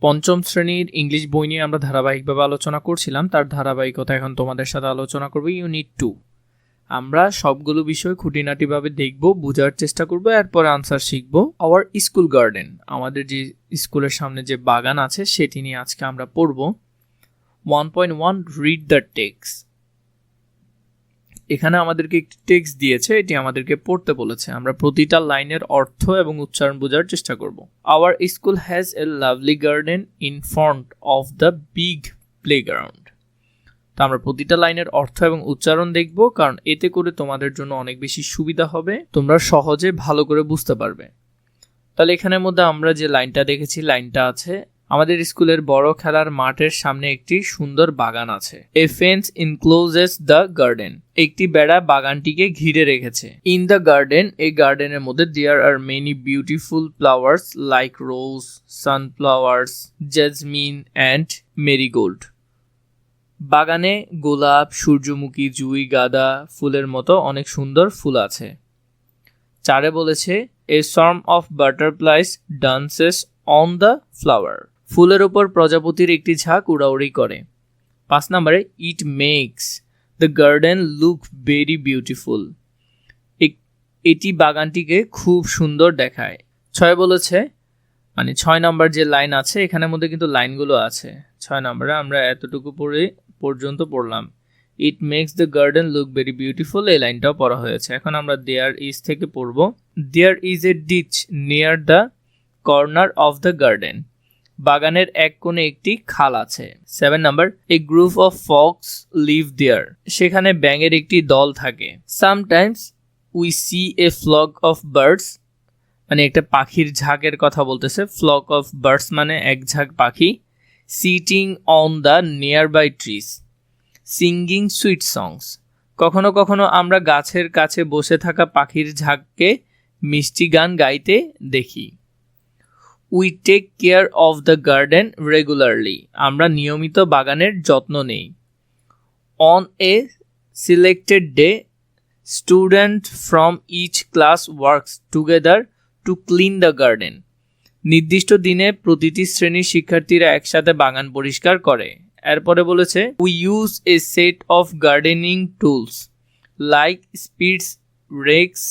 পঞ্চম শ্রেণীর ইংলিশ বই নিয়ে আমরা ধারাবাহিকভাবে আলোচনা করছিলাম, তার ধারাবাহিকতা এখন তোমাদের সাথে আলোচনা করব। ইউনিট 2 আমরা সবগুলো বিষয় খুঁটিনাটিভাবে দেখব, বোঝার চেষ্টা করব, এরপরে আনসার শিখব। আওয়ার স্কুল গার্ডেন, আমাদের যে স্কুলের সামনে যে বাগান আছে সেটি নিয়ে আজকে আমরা পড়ব। 1.1 রিড দ্য টেক্সট। এখানে আমাদেরকে একটি টেক্সট দিয়েছে, এটি আমাদেরকে পড়তে বলেছে। আমরা প্রতিটা লাইনের অর্থ এবং উচ্চারণ বোঝার চেষ্টা করব। Our school has a lovely garden in front of the big playground. তো আমরা প্রতিটা লাইনের অর্থ এবং উচ্চারণ দেখব, কারণ এতে করে তোমাদের জন্য অনেক বেশি সুবিধা হবে, তোমরা সহজে ভালো করে বুঝতে পারবে। তাহলে এখানের মধ্যে আমরা যে লাইনটা দেখেছি, লাইনটা আছে আমাদের স্কুলের বড় খেলার মাঠের সামনে একটি সুন্দর বাগান আছে। এ ফেন্স ইনক্লোজেস দ্য গার্ডেন, একটি বেড়া বাগানটিকে ঘিরে রেখেছে। ইন দ্য গার্ডেন, এই গার্ডেনের মধ্যে there are many beautiful flowers like rose, sunflowers, jasmine and marigold. বাগানে গোলাপ, সূর্যমুখী, জুঁই, গাঁদা ফুলের মতো অনেক সুন্দর ফুল আছে। 4 বলেছে a swarm of butterflies dances on the flower, ফুলের ওপর প্রজাপতির একটি ঝাঁক উড়াউড়ি করে। 5 নম্বরে it makes the garden look very beautiful, এটি বাগানটিকে খুব সুন্দর দেখায়। 6 বলেছে, মানে 6 নম্বর যে লাইন আছে এখানের মধ্যে কিন্তু লাইনগুলো আছে। 6 নম্বরে আমরা এতটুকু পর্যন্ত পড়লাম। It makes the garden look very beautiful, এই লাইনটাও পড়া হয়েছে। এখন আমরা দেয়ার ইজ থেকে পড়ব। There is a ditch near the corner of the garden, বাগানের এক কোণে একটি খাল আছে। 7 number a group of fox live there, সেখানে ব্যাঙের একটি দল থাকে। Sometimes we see a flock of birds, মানে একটা পাখির ঝাঁকের কথা বলতেছে। ফ্লক অফ বার্ডস মানে এক ঝাঁক পাখি। Sitting on the nearby trees singing sweet songs, কখনো কখনো আমরা গাছের কাছে বসে থাকা পাখির ঝাঁককে মিষ্টি গান গাইতে দেখি। We take care of the garden regularly, আমরা নিয়মিত বাগানের যত্ন নেই। On a selected day student from each class works together to clean the garden, নির্দিষ্ট দিনে প্রতিটি শ্রেণীর শিক্ষার্থীরা একসাথে বাগান পরিষ্কার করে। এরপরে বলেছে we use a set of gardening tools like spades, rakes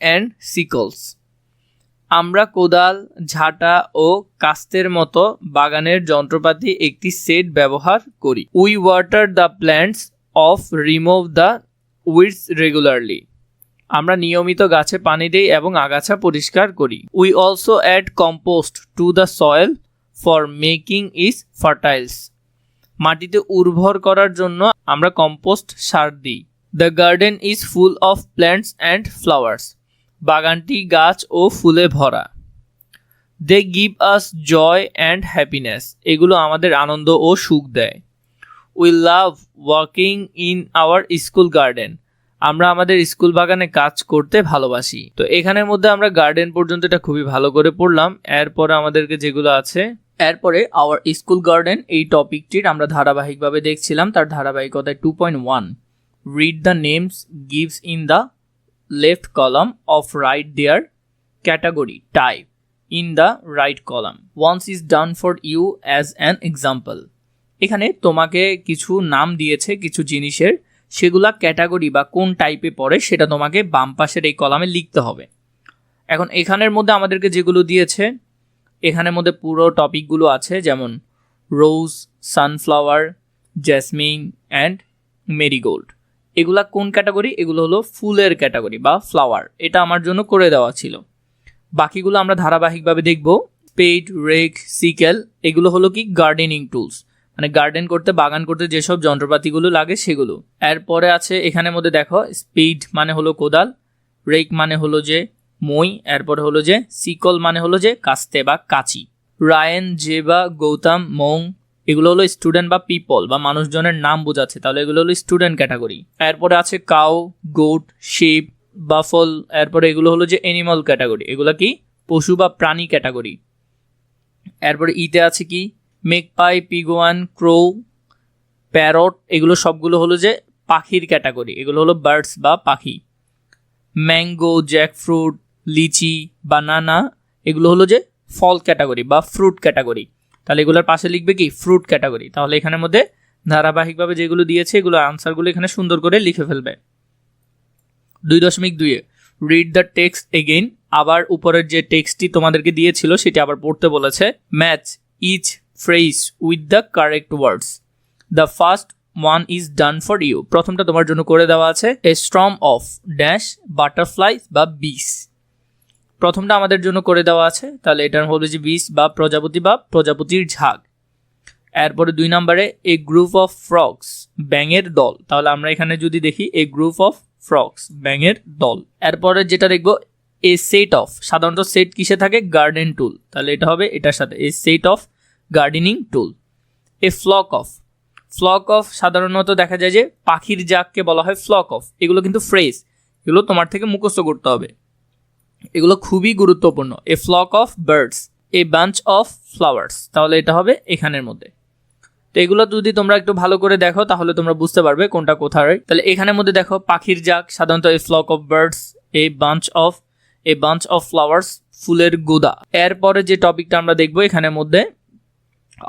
and sickles, আমরা কোদাল, ঝাঁটা ও কাস্তের মতো বাগানের যন্ত্রপাতি একটি সেট ব্যবহার করি। We water the plants of remove the weeds regularly, আমরা নিয়মিত গাছে পানি দিই এবং আগাছা পরিষ্কার করি। We also add compost to the soil for making is fertile, মাটিতে উর্বর করার জন্য আমরা কম্পোস্ট সার দিই। The garden is full of plants and flowers, বাগানটি গাছ ও ফুলে ভরা। They give us joy and happiness, এগুলো আমাদের আনন্দ ও সুখ দেয়। We love working in our school garden, আমরা আমাদের স্কুল বাগানে কাজ করতে ভালোবাসি। তো এখানের মধ্যে আমরা গার্ডেন পর্যন্ত এটা খুবই ভালো করে পড়লাম। এরপরে আমাদেরকে যেগুলো আছে, এরপরে আওয়ার স্কুল গার্ডেন এই টপিকটির আমরা ধারাবাহিকভাবে দেখছিলাম। তার ধারাবাহিকতায় 2.1 read the names gives in the left column of write their category type in the right column. Once is done for you as an example. এখানে তোমাকে কিছু নাম দিয়েছে কিছু জিনিসের, সেগুলা ক্যাটাগরি বা কোন টাইপে পড়ে সেটা তোমাকে বাম পাশের এই কলামে লিখতে হবে। এখন এখানের মধ্যে আমাদেরকে যেগুলো দিয়েছে, এখানের মধ্যে পুরো টপিকগুলো আছে, যেমন রোজ, সানফ্লাওয়ার, জেসমিন অ্যান্ড মেরিগোল্ড। এগুলা কোন ক্যাটাগরি? এগুলো হলো ফুলের ক্যাটাগরি বা ফ্লাওয়ার, এটা আমার জন্য করে দেওয়া ছিল। বাকিগুলো আমরা ধারাবাহিকভাবে দেখব। স্পেড, রেক, সিকেল এগুলো হলো কি গার্ডেনিং টুলস, মানে গার্ডেন করতে, বাগান করতে যেসব যন্ত্রপাতিগুলো লাগে সেগুলো। এরপরে আছে এখানের মধ্যে দেখো, স্পেড মানে হলো কোদাল, রেক মানে হলো যে মই, এরপরে হলো যে সিকল মানে হলো যে কাস্তে বা কাঁচি। রায়ান, জেবা, গৌতম, মং এগুলো হলো স্টুডেন্ট বা পিপল বা মানুষজনের নাম বোঝাচ্ছে, তাহলে এগুলো হলো স্টুডেন্ট ক্যাটাগরি। এরপরে আছে কাউ, গোট, শিপ, বাফল, এরপরে এগুলো হলো যে অ্যানিমাল ক্যাটাগরি, এগুলো কি পশু বা প্রাণী ক্যাটাগরি। এরপরে ইতে আছে কি মেকপাই, পিগুয়ান, ক্রো, প্যারট, এগুলো সবগুলো হলো যে পাখির ক্যাটাগরি, এগুলো হলো বার্ডস বা পাখি। ম্যাঙ্গো, জ্যাকফ্রুট, লিচি, বানানা এগুলো হলো যে ফল ক্যাটাগরি বা ফ্রুট ক্যাটাগরি। তাহলে এগুলোর পাশে লিখবে কি ফ্রুট ক্যাটাগরি। তাহলে এখানের মধ্যে ধারাবাহিকভাবে যেগুলো দিয়েছে এগুলো আনসারগুলো এখানে সুন্দর করে লিখে ফেলবে। 2.2 রিড দ্য টেক্সট এগেইন, আবার উপরের যে টেক্সটটি তোমাদেরকে দিয়েছিল সেটি আবার পড়তে বলেছে। Match each phrase with the correct words, the first one is done for you, প্রথমটা তোমার জন্য করে দেওয়া আছে। A storm of dash butterflies বা বিস, প্রথমটা আমাদের জন্য করে দেওয়া আছে, তাহলে এটার হবে যে বিস বা প্রজাপতির ঝাঁক। এরপরে 2 নম্বরে এ গ্রুপ অফ ফ্রগস, ব্যাঙের দল, তাহলে আমরা এখানে যদি দেখি এ গ্রুপ অফ ফ্রগস, ব্যাঙের দল। এরপরে যেটা দেখবো এ সেট অফ, সাধারণত সেট কিসে থাকে গার্ডেন টুল, তাহলে এটা হবে এটার সাথে a set of gardening tool. A flock of সাধারণত দেখা যায় যে পাখির জাককে বলা হয় ফ্লক অফ, এগুলো কিন্তু ফ্রেজ, এগুলো তোমার থেকে মুখস্থ করতে হবে, এগুলো খুবই গুরুত্বপূর্ণ। A flock of birds, a bunch of flowers, তাহলে এটা হবে এখানের মধ্যে। তো এগুলো যদি তোমরা একটু ভালো করে দেখো তাহলে তোমরা বুঝতে পারবে কোনটা কোথায়। তাহলে এখানের মধ্যে দেখো পাখির জাক সাধারণত a flock of birds, a bunch of flowers, ফুলের গোদা। এরপরে যে টপিকটা আমরা দেখবো এখানের মধ্যে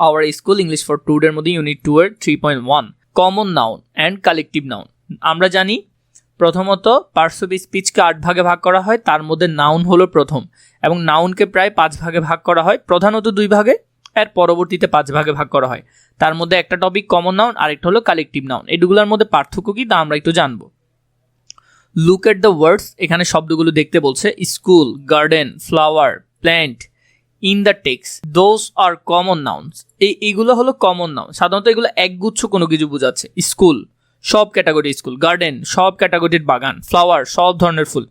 আওয়ার স্কুল ইংলিশ ফর টুডের মধ্যে ইউনিট 2 এর 3.1 common noun and collective noun. আমরা জানি প্রথমত পার্টস অফ স্পিচকে 8 ভাগে ভাগ করা হয়, তার মধ্যে নাউন হলো প্রথম, এবং নাউনকে প্রায় 5 ভাগে ভাগ করা হয়, প্রধানত 2 ভাগে, এর পরবর্তীতে 5 ভাগে ভাগ করা হয়। তার মধ্যে একটা টপিক কমন নাউন, আরেকটা হলো কালেকটিভ নাউন। এগুলোর মধ্যে পার্থক্য কি তা আমরা একটু জানবো। লুক এট দ্য ওয়ার্ডস, এখানে শব্দগুলো দেখতে বলছে। School, garden, flower, plant, in the text, those R common nouns. এইগুলো হলো কমন নাউন, সাধারণত এগুলো একগুচ্ছ কোনো কিছু বোঝাচ্ছে। স্কুল সব ক্যাটাগরি স্কুল, গার্ডেন সব ক্যাটাগরির বাগান, ফ্লাওয়ার সব ধরনের ফুল।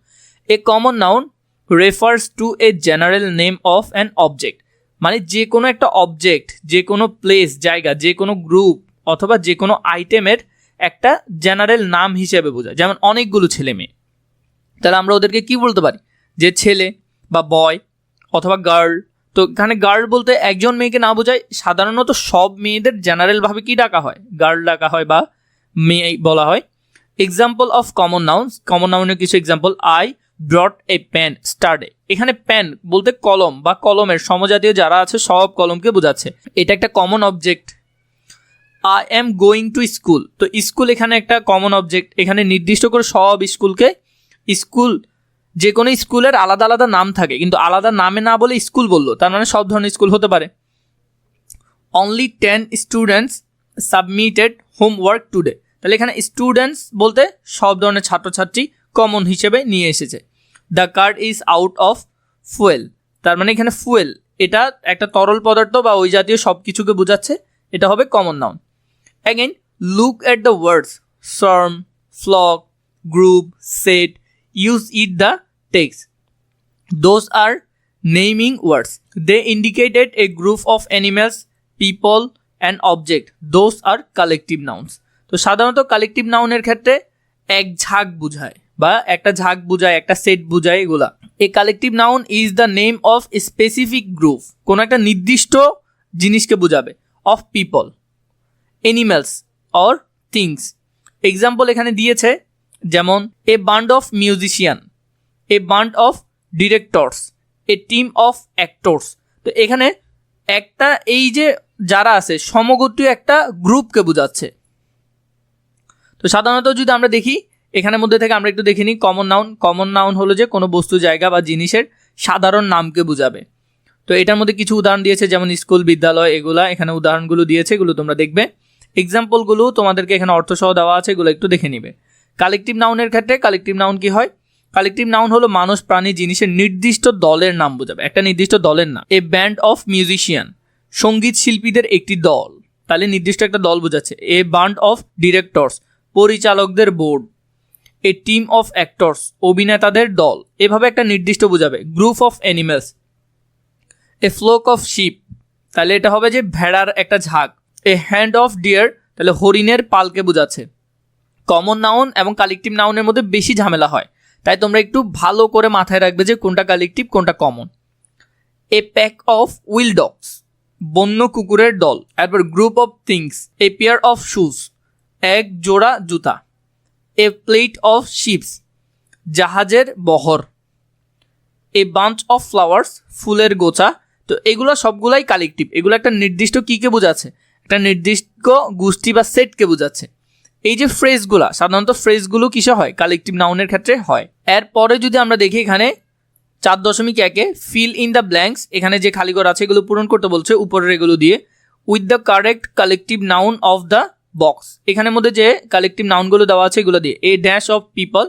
A common noun refers to a general name of an object, মানে যে কোনো একটা অবজেক্ট, যে কোনো প্লেস, জায়গা, যে কোনো গ্রুপ অথবা যে কোনো আইটেমের একটা জেনারেল নাম হিসেবে বোঝায়। যেমন অনেকগুলো ছেলে মেয়ে, তাহলে আমরা ওদেরকে কি বলতে পারি, যে ছেলে বা বয় অথবা গার্ল। তো এখানে গার্ল বলতে একজন মেয়েকে না বোঝায়, সাধারণত সব মেয়েদের জেনারেলভাবে কি ডাকা হয়, গার্ল ডাকা হয় বা মেয়ে বলা হয়। Example of common nouns, common নাউনের কিছু example. I brought a pen yesterday, এখানে পেন বলতে কলম বা কলমের সমজাতীয় যারা আছে সব কলমকে বোঝাচ্ছে, এটা একটা common object. I am going to school, তো স্কুল এখানে একটা কমন অবজেক্ট, এখানে নির্দিষ্ট করে সব স্কুলকে, স্কুল যে কোনো স্কুলের আলাদা আলাদা নাম থাকে, কিন্তু আলাদা নামে না বলে স্কুল বললো, তার মানে সব ধরনের স্কুল হতে পারে। Only 10 students submitted homework today, তাহলে এখানে স্টুডেন্টস বলতে সব ধরনের ছাত্রছাত্রী কমন হিসেবে নিয়ে এসেছে। The car is out of fuel, তার মানে এখানে ফুয়েল এটা একটা তরল পদার্থ বা ওই জাতীয় সব কিছুকে বোঝাচ্ছে, এটা হবে common noun. Again look at the words swarm, flock, group, set, use it the text, those are naming words, they indicated a group of animals, people and object, those are collective nouns. তো সাধারণত collective নাউনের ক্ষেত্রে এক ঝাঁক বুঝায় বা একটা ঝাঁক বুঝায়, একটা সেট বুঝায় এগুলা। A collective noun is the name of specific group, কোনো একটা নির্দিষ্ট জিনিসকে বোঝাবে। Of people, animals or things. Example এখানে দিয়েছে, যেমন a band of musician, a band of directors, a team of actors. তো এখানে একটা এই যে যারা আছে সমগোত্রীয় একটা গ্রুপকে বোঝাচ্ছে। তো সাধারণত যদি আমরা দেখি এখানের মধ্যে থেকে আমরা একটু দেখে নিই কমন নাউন। কমন নাউন হলো যে কোনো বস্তু, জায়গা বা জিনিসের সাধারণ নামকে বোঝাবে। তো এটার মধ্যে কিছু উদাহরণ দিয়েছে, যেমন স্কুল, বিদ্যালয়, এগুলা এখানে উদাহরণগুলো দিয়েছে, এগুলো তোমরা দেখবে। এক্সাম্পলগুলো তোমাদেরকে এখানে অর্থসহ দেওয়া আছে, এগুলো একটু দেখে নিবে। কালেকটিভ নাউনের ক্ষেত্রে কালেকটিভ নাউন কি হয়, কালেকটিভ নাউন হলো মানুষ, প্রাণী, জিনিসের নির্দিষ্ট দলের নাম বোঝাবে, একটা নির্দিষ্ট দলের নাম। এ ব্যান্ড অফ মিউজিশিয়ান, সঙ্গীত শিল্পীদের একটি দল, তাহলে নির্দিষ্ট একটা দল বোঝাচ্ছে। এ বান্ড অফ ডিরেক্টরস, পরিচালকদের বোর্ড। এ টিম অফ অ্যাক্টরস, অভিনেতাদের দল, এভাবে একটা নির্দিষ্ট বোঝাবে। Group of animals, a flock of sheep, তাহলে এটা হবে যে ভেড়ার একটা ঝাঁক। এ হ্যান্ড অফ ডিয়ার, তাহলে হরিণের পালকে বোঝাচ্ছে। কমন নাউন এবং কালেকটিভ নাউনের মধ্যে বেশি ঝামেলা হয়, তাই তোমরা একটু ভালো করে মাথায় রাখবে যে কোনটা কালেকটিভ কোনটা common. A pack of will dogs, বন্য কুকুরের দল। এরপর group of things, a pair of shoes, এক জোড়া জুতা। এ প্লেট অফ শিপস, জাহাজের বহর। এ বাঞ্চ অফ ফ্লাওয়ার্স, ফুলের গোছা, তো এগুলো সবগুলাই কালেকটিভ, এগুলো একটা নির্দিষ্ট কীকে বোঝাচ্ছে, একটা নির্দিষ্ট গোষ্ঠী বা সেটকে বোঝাচ্ছে। এই যে ফ্রেজগুলো, সাধারণত ফ্রেজগুলো কিসে হয়, কালেকটিভ নাউনের ক্ষেত্রে হয়। এরপরে যদি আমরা দেখি এখানে 4.1-এ ফিল ইন দ্য ব্ল্যাঙ্কস, এখানে যে খালি ঘর আছে এগুলো পূরণ করতে বলছে উপরের এগুলো দিয়ে, with the correct collective noun of the box. এখানের মধ্যে যে কালেকটিভ নাউনগুলো দেওয়া আছে এগুলো দিয়ে a dash of people,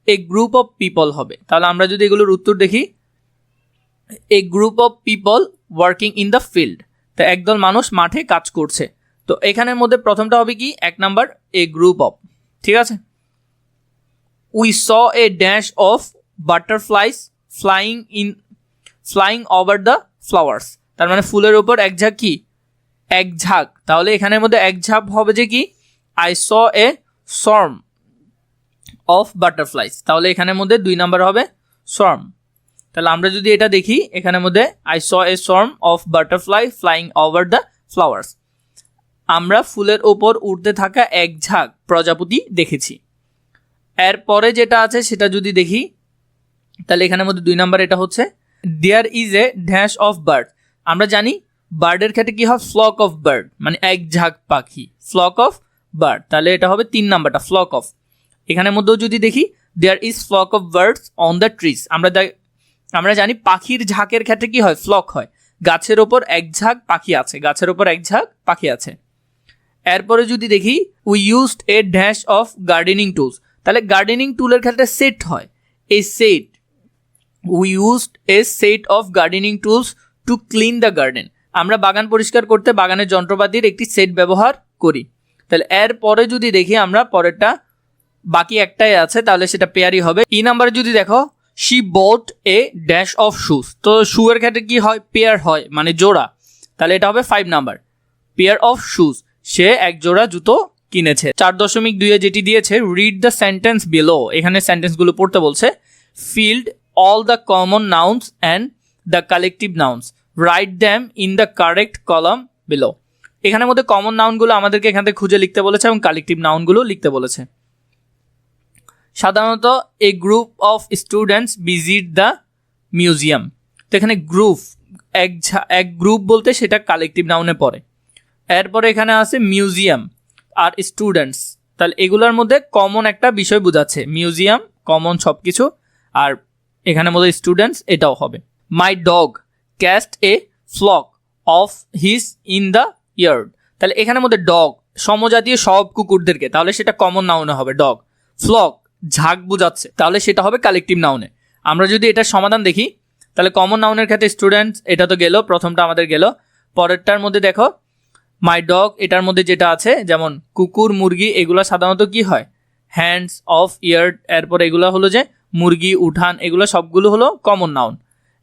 a group of people হবে। তাহলে আমরা যদি এগুলোর উত্তর দেখি, a group of people working in the field, তো একদল মানুষ মাঠে কাজ করছে। তো এখানের মধ্যে প্রথমটা হবে কি, 1 নাম্বার এ গ্রুপ অফ, ঠিক আছে। We saw A dash of butterflies flying over the flowers, তার মানে ফুলের উপর এক ঝাঁক কি, এক ঝাঁক। তাহলে এখানের মধ্যে এক ঝাঁক হবে যে কি, I saw a swarm of butterflies, তাহলে এখানের মধ্যে 2 নাম্বার হবে সর্ম। তাহলে আমরা যদি এটা দেখি, এখানের মধ্যে I saw a swarm of butterfly flying over the flowers, আমরা ফুলের ওপর উড়তে থাকা এক ঝাঁক প্রজাপতি দেখেছি। এরপরে যেটা আছে সেটা যদি দেখি, তাহলে এখানের মধ্যে 2 নাম্বার এটা হচ্ছে there is a dash of bird. আমরা জানি বার্ডের ক্ষেত্রে কি হয়, ফ্লক অফ বার্ড, মানে এক ঝাঁক পাখি, ফ্লক অফ বার্ড, তাহলে এটা হবে 3 নাম্বারটা ফ্লক অফ। এখানের মধ্যেও যদি দেখি there is flock of birds on the trees, আমরা জানি পাখির ঝাঁকের ক্ষেত্রে কি হয়, ফ্লক হয়, গাছের ওপর এক ঝাঁক পাখি আছে, গাছের ওপর এক ঝাঁক পাখি আছে। এরপরে যদি দেখি we used a dash of gardening tools, তাহলে গার্ডেনিং টুলের ক্ষেত্রে সেট হয়, a set, we used a set of gardening tools to clean the garden, আমরা বাগান পরিষ্কার করতে বাগানের যন্ত্রপাতির একটি সেট ব্যবহার করি। তাহলে এরপরে যদি দেখি আমরা পরেরটা, বাকি একটাই আছে, তাহলে সেটা পেয়ারই হবে। ই নাম্বারে যদি দেখো she bought a dash of shoes, তো শু এর ক্ষেত্রে কি হয়, পেয়ার হয়, মানে জোড়া, তাহলে এটা হবে 5 নাম্বার পেয়ার অফ শুজ, সে এক জোড়া জুতো কিনেছে। 4.2-এ যেটি দিয়েছে রিড দ্য সেন্টেন্স বিলো, এখানে সেন্টেন্সগুলো পড়তে বলছে। Field all the common nouns and the collective nouns, right them in the correct column below. এখানের মধ্যে কমন নাউনগুলো আমাদেরকে এখান থেকে খুঁজে লিখতে বলেছে এবং কালেকটিভ নাউনগুলো লিখতে বলেছে। সাধারণত a group of students visit the museum, তো এখানে গ্রুপ, এক গ্রুপ বলতে সেটা কালেকটিভ নাউনে পড়ে। এরপরে এখানে আছে মিউজিয়াম আর স্টুডেন্টস, তাহলে এগুলোর মধ্যে কমন একটা বিষয় বোঝাচ্ছে, মিউজিয়াম কমন সব কিছু, আর এখানের মধ্যে স্টুডেন্টস এটাও হবে। My dog cast a flock of his in the yard, তাহলে এখানের মধ্যে ডগ সমজাতীয় সব কুকুরদেরকে, তাহলে সেটা কমন নাউনে হবে ডগ। ফ্লক ঝাঁক বোঝাচ্ছে, তাহলে সেটা হবে কালেকটিভ নাউনে। আমরা যদি এটার সমাধান দেখি, তাহলে কমন নাউনের ক্ষেত্রে স্টুডেন্টস এটা তো গেল, প্রথমটা আমাদের গেল। পরেরটার মধ্যে দেখো মাই ডগ, এটার মধ্যে যেটা আছে যেমন কুকুর মুরগি, এগুলো সাধারণত কি হয়, হ্যান্ডস অফ ইয়ার্ড, এরপর এগুলো হলো যে মুরগি উঠান, এগুলো সবগুলো হলো কমন নাউন।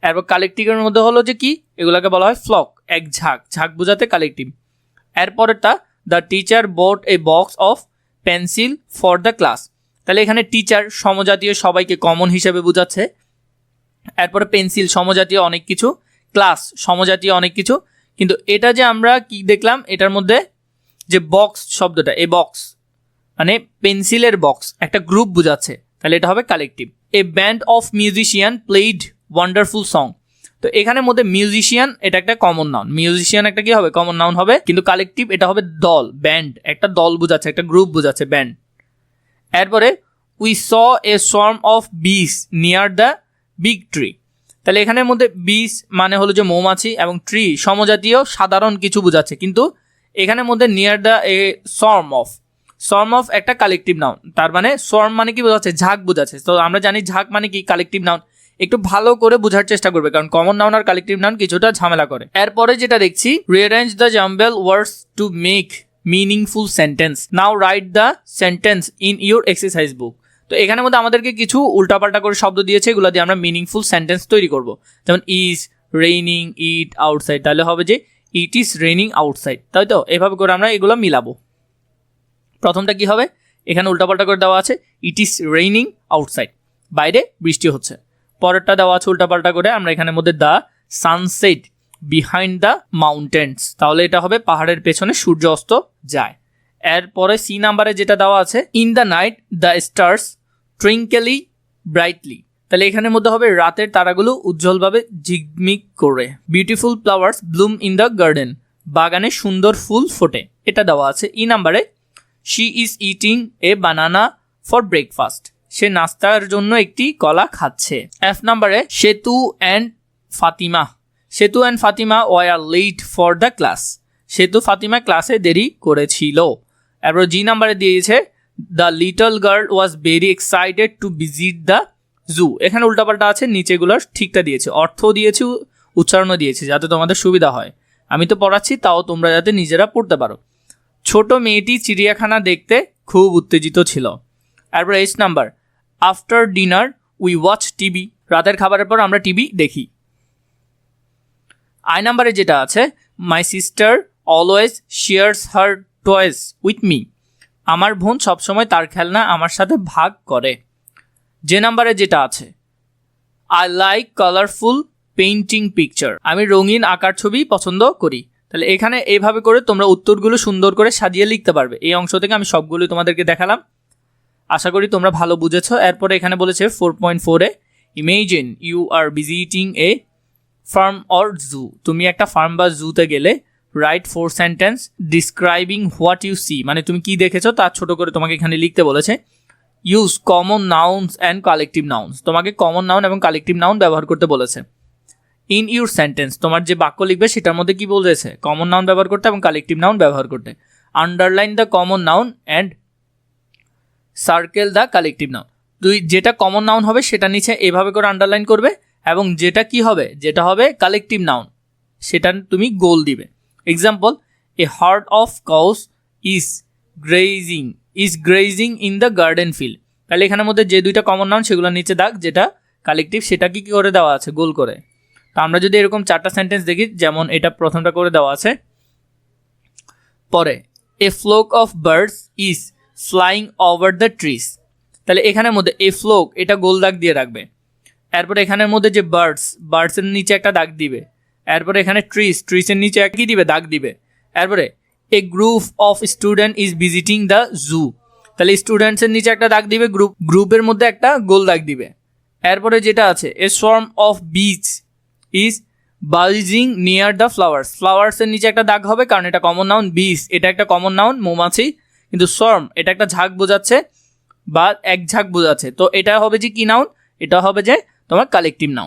এরপর কালেকটিভের মধ্যে হলো যে কি, এগুলোকে বলা হয় ফ্লক, এক ঝাঁক, ঝাঁক বোঝাতে কালেকটিভ। এরপরেরটা the teacher bought a box of pencil for the class, তাহলে এখানে টিচার সমজাতীয় সবাইকে কমন হিসেবে বোঝাচ্ছে। এরপরে পেন্সিল সমজাতীয় অনেক কিছু, ক্লাস সমজাতীয় অনেক কিছু, কিন্তু এটা যে আমরা কি দেখলাম, এটার মধ্যে যে বক্স শব্দটা, এই বক্স মানে পেন্সিলের বক্স, একটা গ্রুপ বোঝাচ্ছে, তাহলে এটা হবে collective. A band of musician played wonderful song, তো এখানের মধ্যে মিউজিশিয়ান এটা একটা কমন নাউন, মিউজিশিয়ান একটা কি হবে, কমন নাউন হবে, কিন্তু কালেকটিভ এটা হবে দল, ব্যান্ড একটা দল বোঝাচ্ছে, একটা গ্রুপ বোঝাচ্ছে ব্যান্ড। এরপরে we saw A swarm of বিস নিয়ার দ্য বিগ ট্রি, তাহলে এখানের মধ্যে বিস মানে হলো যে মৌমাছি, এবং ট্রি সমজাতীয় সাধারণ কিছু বোঝাচ্ছে, কিন্তু এখানের মধ্যে near the A swarm of একটা কালেকটিভ নাউন, তার মানে সোয়ার্ম মানে কি বোঝাচ্ছে, ঝাঁক বোঝাচ্ছে। তো আমরা জানি ঝাঁক মানে কি কালেকটিভ নাউন, একটু ভালো করে বোঝার চেষ্টা করবে, কারণ কমন নাউন আর কালেকটিভ নাউন কিছুটা ঝামেলা করে। এরপরে যেটা দেখছি rearrange the jumble words to make meaningful sentence, now write the sentence in your exercise বুক, তো এখানের মধ্যে আমাদেরকে কিছু উল্টাপাল্টা করে শব্দ দিয়েছে, এগুলো দিয়ে আমরা মিনিংফুল সেন্টেন্স তৈরি করব। যেমন ইজ রেইনিং ইট আউটসাইড, তাহলে হবে যে ইট ইজ রেইনিং আউটসাইড, তাই তো এভাবে করে আমরা এগুলো মিলাবো। প্রথমটা কি হবে, এখানে উল্টাপাল্টা করে দেওয়া আছে ইট ইজ রেইনিং আউটসাইড, বাইরে বৃষ্টি হচ্ছে। পরেরটা দেওয়া আছে উল্টাপাল্টা করে, আমরা এখানের মধ্যে the sunset behind the mountains, তাহলে এটা হবে পাহাড়ের পেছনে সূর্য অস্ত যায়। এরপরে সি নাম্বারে যেটা দেওয়া আছে in the night the stars twinkle brightly, তাহলে এখানের মধ্যে হবে রাতের তারাগুলো উজ্জ্বলভাবে ঝিকমিক করে। Beautiful flowers bloom in the garden, বাগানে সুন্দর ফুল ফোটে, এটা দেওয়া আছে। ই নাম্বারে she is eating a banana for breakfast, সে নাস্তার জন্য একটি কলা খাচ্ছে। এফ নাম্বারে Setu and Fatima were late for the class, Setu Fatima ক্লাসে দেরি করেছিল। এরপর জি নাম্বারে দিয়েছে the little girl was very excited to visit the zoo, এখানে উল্টাপাল্টা আছে, নিচেগুলোর ঠিকটা দিয়েছে, অর্থ দিয়েছে, উচ্চারণও দিয়েছে যাতে তোমাদের সুবিধা হয়। আমি তো পড়াচ্ছি, তাও তোমরা যাতে নিজেরা পড়তে পারো। ছোট মেয়েটি চিড়িয়াখানা দেখতে খুব উত্তেজিত ছিল। এরপর H number after dinner we watch TV, রাতের খাবারের পর আমরা টিভি দেখি। আই নাম্বারে যেটা আছে my sister always shares her toys with me, আমার বোন সবসময় তার খেলনা আমার সাথে ভাগ করে। যে নাম্বারে যেটা আছে I like colourful painting picture, আমি রঙিন আঁকার ছবি পছন্দ করি। তাহলে এখানে এইভাবে করে তোমরা উত্তরগুলো সুন্দর করে সাজিয়ে লিখতে পারবে। এই অংশ থেকে আমি সবগুলো তোমাদেরকে দেখালাম, আশা করি তোমরা ভালো বুঝেছো। এরপরে এখানে বলেছে 4.4-এ imagine you are visiting a farm or zoo, তুমি একটা ফার্ম বা জুতে গেলে write 4 sentence describing what you see, মানে তুমি কি দেখেছো তার ছোট করে তোমাকে এখানে লিখতে বলেছে। Use common nouns and collective nouns, তোমাকে কমন নাউন এবং কালেকটিভ নাউন ব্যবহার করতে বলেছে। ইন ইউর সেন্টেন্স, তোমার যে বাক্য লিখবে সেটার মধ্যে কি বলেছে, কমন নাউন ব্যবহার করতে এবং কালেকটিভ নাউন ব্যবহার করতে। Underline the common noun and circle the collective noun, তুই যেটা কমন নাউন হবে সেটা নিচে এভাবে করে আন্ডারলাইন করবে, এবং যেটা কি হবে, যেটা হবে কালেকটিভ নাউন সেটা তুমি গোল দিবে। Example, A hard of cows is grazing in the garden field, তাহলে এখানের মধ্যে যে দুইটা কমন নাউন সেগুলো নিচে দাগ, যেটা কালেকটিভ সেটা কি করে দেওয়া আছে, গোল করে। তো আমরা যদি এরকম 4টা সেন্টেন্স দেখি, যেমন এটা প্রথমটা করে দেওয়া আছে, পরে a flock of birds is flying over the trees, তাহলে এখানের মধ্যে এ ফ্লোক এটা গোল দাগ দিয়ে রাখবে। এরপরে এখানের মধ্যে যে বার্ডসের নিচে একটা দাগ দিবে। এরপরে এখানে ট্রিজের নিচে কি দিবে, দাগ দিবে। এরপরে a group of student is visiting the zoo, তাহলে স্টুডেন্টসের নিচে একটা দাগ দিবে, গ্রুপের মধ্যে একটা গোল দাগ দিবে। এরপরে যেটা আছে a swarm of bees is buzzing near the ফ্লাওয়ার্সের নিচে একটা দাগ হবে, কারণ এটা কমন নাউন। বিচ এটা একটা কমন নাউন, মৌমাছি, কিন্তু সোয়ার্ম এটা একটা ঝাঁক বোঝাচ্ছে বা এক ঝাঁক বোঝাচ্ছে, তো এটা হবে যে কি নাউন, এটা হবে যে তোমার কালেকটিভ নাউন।